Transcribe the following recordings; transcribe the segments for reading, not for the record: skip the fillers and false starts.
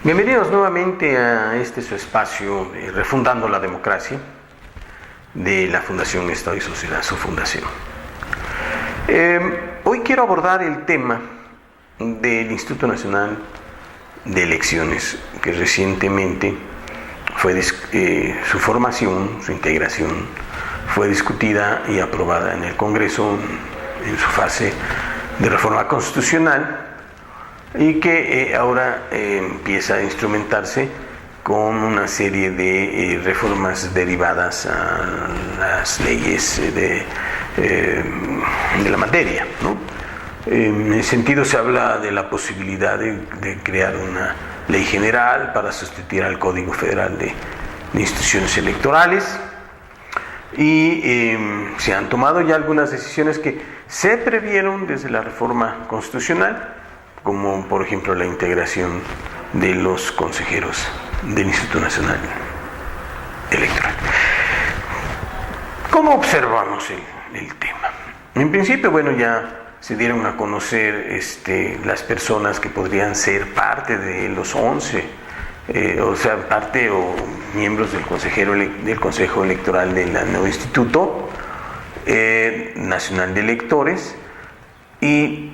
Bienvenidos nuevamente a este su espacio Refundando la Democracia de la Fundación Estado y Sociedad, su fundación. Hoy quiero abordar el tema del Instituto Nacional de Elecciones, que recientemente fue su formación, su integración, fue discutida y aprobada en el Congreso en su fase de reforma constitucional, y que ahora empieza a instrumentarse con una serie de reformas derivadas a las leyes de la materia, ¿no? En ese sentido se habla de la posibilidad de crear una ley general para sustituir al Código Federal de Instituciones Electorales, y se han tomado ya algunas decisiones que se previeron desde la reforma constitucional, como por ejemplo la integración de los consejeros del Instituto Nacional Electoral. ¿Cómo observamos el tema? En principio, bueno, ya se dieron a conocer las personas que podrían ser parte de los 11, o sea, parte o miembros del Consejo Electoral del nuevo Instituto Nacional de Electores, y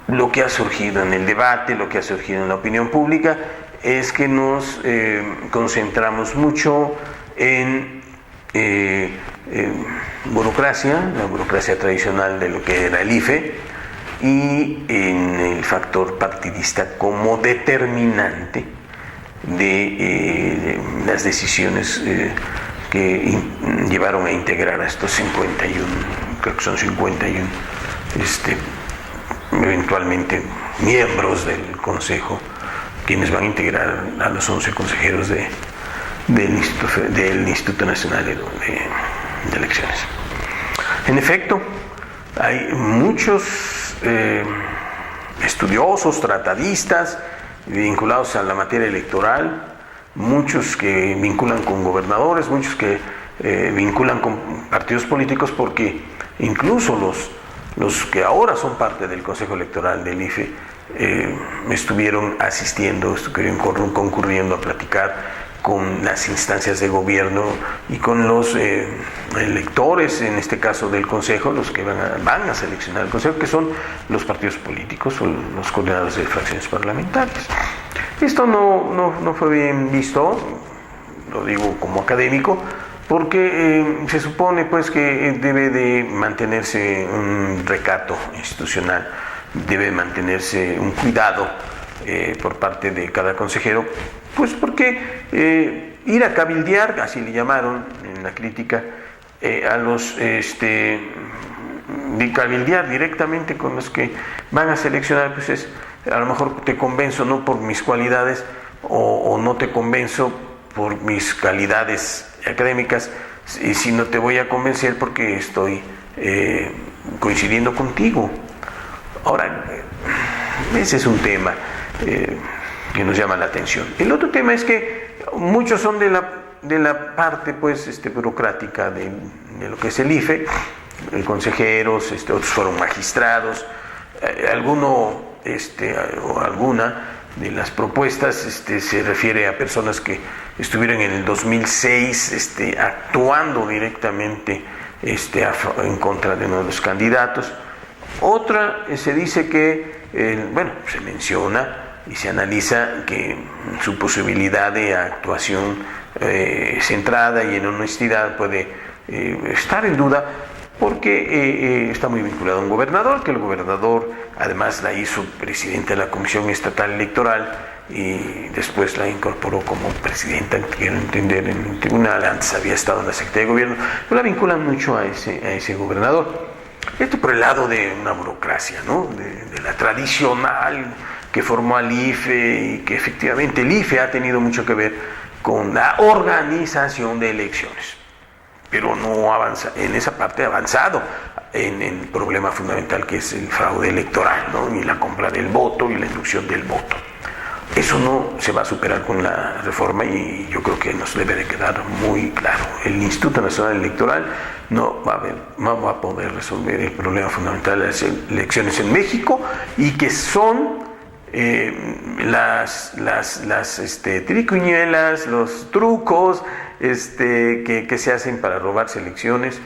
lo que ha surgido en el debate, lo que ha surgido en la opinión pública, es que nos concentramos mucho en burocracia, la burocracia tradicional de lo que era el IFE, y en el factor partidista como determinante de las decisiones que llevaron a integrar a estos 51, creo que son 51, eventualmente miembros del Consejo, quienes van a integrar a los 11 consejeros del Instituto Nacional de Elecciones. En efecto, hay muchos estudiosos, tratadistas vinculados a la materia electoral, muchos que vinculan con gobernadores, muchos que vinculan con partidos políticos, porque incluso los que ahora son parte del Consejo Electoral del IFE estuvieron asistiendo, estuvieron concurriendo a platicar con las instancias de gobierno y con los electores, en este caso del Consejo, los que van a seleccionar el Consejo, que son los partidos políticos o los coordinadores de fracciones parlamentarias. Esto no fue bien visto, lo digo como académico, porque se supone pues que debe de mantenerse un recato institucional, debe mantenerse un cuidado por parte de cada consejero, pues porque ir a cabildear, así le llamaron en la crítica, a los de cabildear directamente con los que van a seleccionar, pues a lo mejor te convenzo no por mis cualidades o no te convenzo por mis calidades académicas, y si no te voy a convencer porque estoy coincidiendo contigo. Ahora, ese es un tema que nos llama la atención. El otro tema es que muchos son de la parte pues burocrática de lo que es el IFE, consejeros, otros fueron magistrados, alguno o alguna de las propuestas se refiere a personas que estuvieron en el 2006 actuando directamente en contra de uno de los candidatos. Otra se dice que, se menciona y se analiza que su posibilidad de actuación centrada y en honestidad puede estar en duda, porque está muy vinculado a un gobernador, que el gobernador además la hizo presidenta de la Comisión Estatal Electoral y después la incorporó como presidenta, quiero entender, en el tribunal. Antes había estado en la Secretaría de Gobierno, pero la vinculan mucho a ese gobernador. Esto por el lado de una burocracia, ¿no? de la tradicional que formó al IFE, y que efectivamente el IFE ha tenido mucho que ver con la organización de elecciones, pero no avanza en esa parte, avanzado en el problema fundamental que es el fraude electoral, ¿no? Y la compra del voto y la inducción del voto. Eso no se va a superar con la reforma, y yo creo que nos debe de quedar muy claro. El Instituto Nacional Electoral no va a poder resolver el problema fundamental de las elecciones en México, y que son las triquiñuelas, los trucos que se hacen para robarse elecciones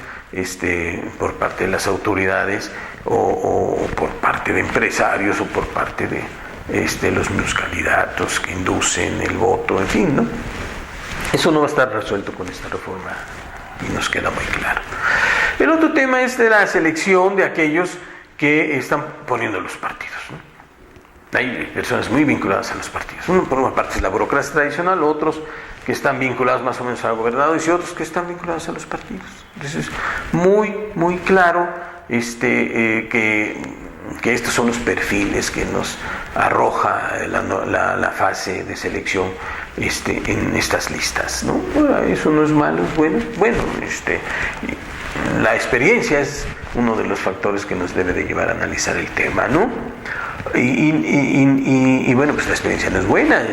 por parte de las autoridades o por parte de empresarios o por parte de los mismos candidatos que inducen el voto, en fin, ¿no? Eso no va a estar resuelto con esta reforma y nos queda muy claro. El otro tema es de la selección de aquellos que están poniendo los partidos, ¿no? Hay personas muy vinculadas a los partidos. Uno, por una parte, es la burocracia tradicional, otros que están vinculados más o menos a gobernadores y otros que están vinculados a los partidos. Entonces, muy claro que estos son los perfiles que nos arroja la fase de selección en estas listas, ¿no? Bueno, eso no es malo, es bueno. La experiencia es uno de los factores que nos debe de llevar a analizar el tema, ¿no? Y bueno, pues la experiencia no es buena.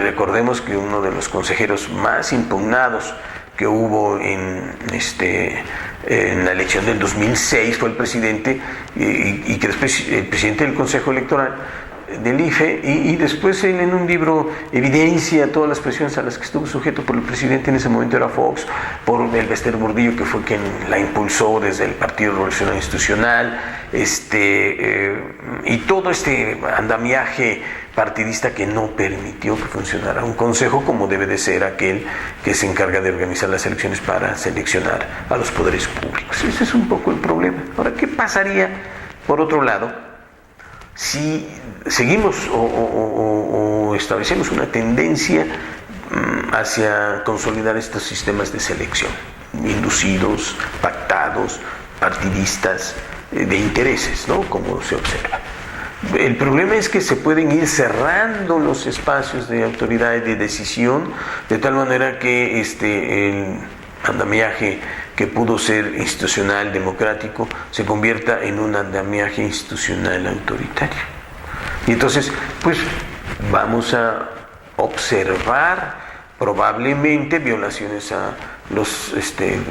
Recordemos que uno de los consejeros más impugnados que hubo en la elección del 2006 fue el presidente y que después el presidente del Consejo Electoral del IFE, y después él en un libro evidencia todas las presiones a las que estuvo sujeto por el presidente. En ese momento era Fox, por el Bester Gordillo, que fue quien la impulsó desde el Partido Revolucionario Institucional, y todo andamiaje partidista que no permitió que funcionara un consejo como debe de ser aquel que se encarga de organizar las elecciones para seleccionar a los poderes públicos. Ese es un poco el problema. Ahora, ¿qué pasaría, por otro lado, si seguimos o establecemos una tendencia hacia consolidar estos sistemas de selección, inducidos, pactados, partidistas, de intereses, ¿no? Como se observa? El problema es que se pueden ir cerrando los espacios de autoridad y de decisión, de tal manera que el andamiaje que pudo ser institucional, democrático, se convierta en un andamiaje institucional autoritario. Y entonces, pues, vamos a observar probablemente violaciones a los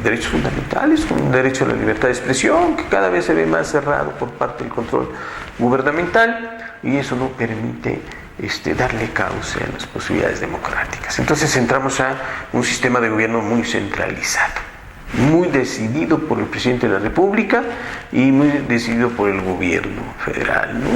derechos fundamentales, como el derecho a la libertad de expresión, que cada vez se ve más cerrado por parte del control gubernamental, y eso no permite darle cauce a las posibilidades democráticas. Entonces entramos a un sistema de gobierno muy centralizado, muy decidido por el presidente de la República y muy decidido por el gobierno federal, ¿no?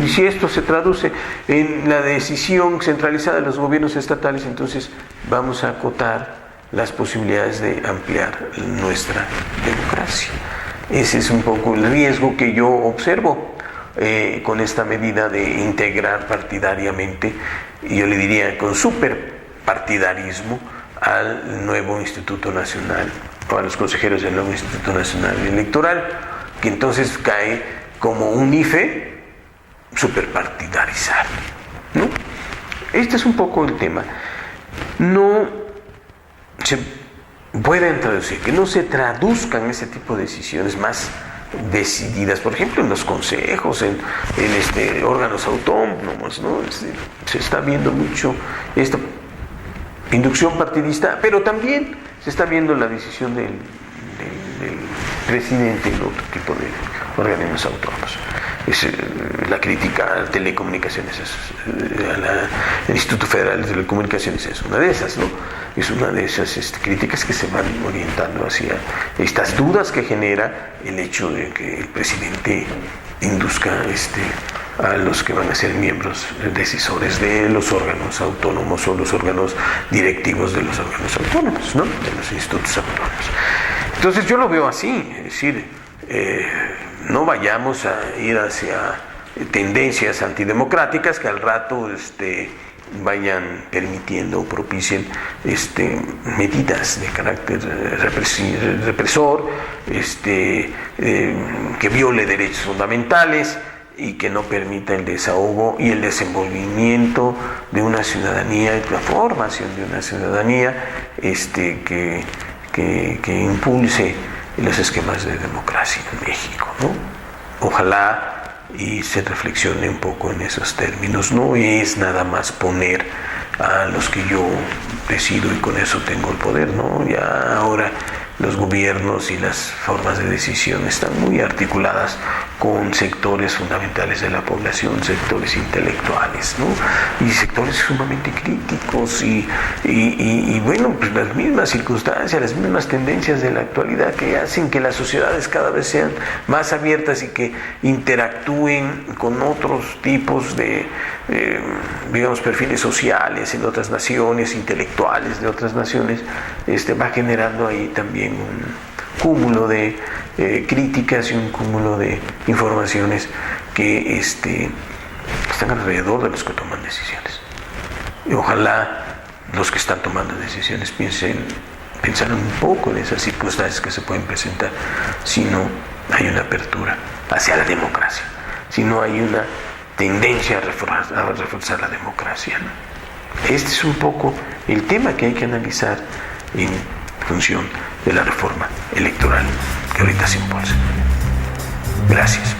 Y si esto se traduce en la decisión centralizada de los gobiernos estatales, entonces vamos a acotar las posibilidades de ampliar nuestra democracia. Ese es un poco el riesgo que yo observo con esta medida de integrar partidariamente, y yo le diría con superpartidarismo, al nuevo Instituto Nacional, o a los consejeros del nuevo Instituto Nacional Electoral, que entonces cae como un IFE superpartidarizado, ¿no? Este es un poco el tema. No se pueden traducir, que no se traduzcan ese tipo de decisiones más decididas, por ejemplo, en los consejos, en órganos autónomos, ¿no? Se está viendo mucho esta inducción partidista, pero también se está viendo la decisión del presidente en otro tipo de organismos autónomos. La crítica a telecomunicaciones, al Instituto Federal de Telecomunicaciones es una de esas, ¿no? Es una de esas críticas que se van orientando hacia estas dudas que genera el hecho de que el presidente induzca a los que van a ser miembros decisores de los órganos autónomos o los órganos directivos de los órganos autónomos, ¿no? De los institutos autónomos. Entonces yo lo veo así, es decir, no vayamos a ir hacia tendencias antidemocráticas que al rato vayan permitiendo o propicien medidas de carácter represor, que viole derechos fundamentales y que no permita el desahogo y el desenvolvimiento de una ciudadanía y la formación de una ciudadanía que impulse los esquemas de democracia en México, ¿no? Ojalá y se reflexione un poco en esos términos. No es nada más poner a los que yo decido y con eso tengo el poder, ¿no? Ya ahora los gobiernos y las formas de decisión están muy articuladas con sectores fundamentales de la población, sectores intelectuales, ¿no? Y sectores sumamente críticos y bueno, pues las mismas circunstancias, las mismas tendencias de la actualidad que hacen que las sociedades cada vez sean más abiertas y que interactúen con otros tipos de, digamos, perfiles sociales en otras naciones, intelectuales de otras naciones, va generando ahí también un cúmulo de críticas y un cúmulo de informaciones que están alrededor de los que toman decisiones. Y ojalá los que están tomando decisiones pensar un poco de esas circunstancias que se pueden presentar si no hay una apertura hacia la democracia, si no hay una tendencia a reforzar la democracia, ¿no? Este es un poco el tema que hay que analizar en función de la reforma electoral que ahorita se impulsa. Gracias.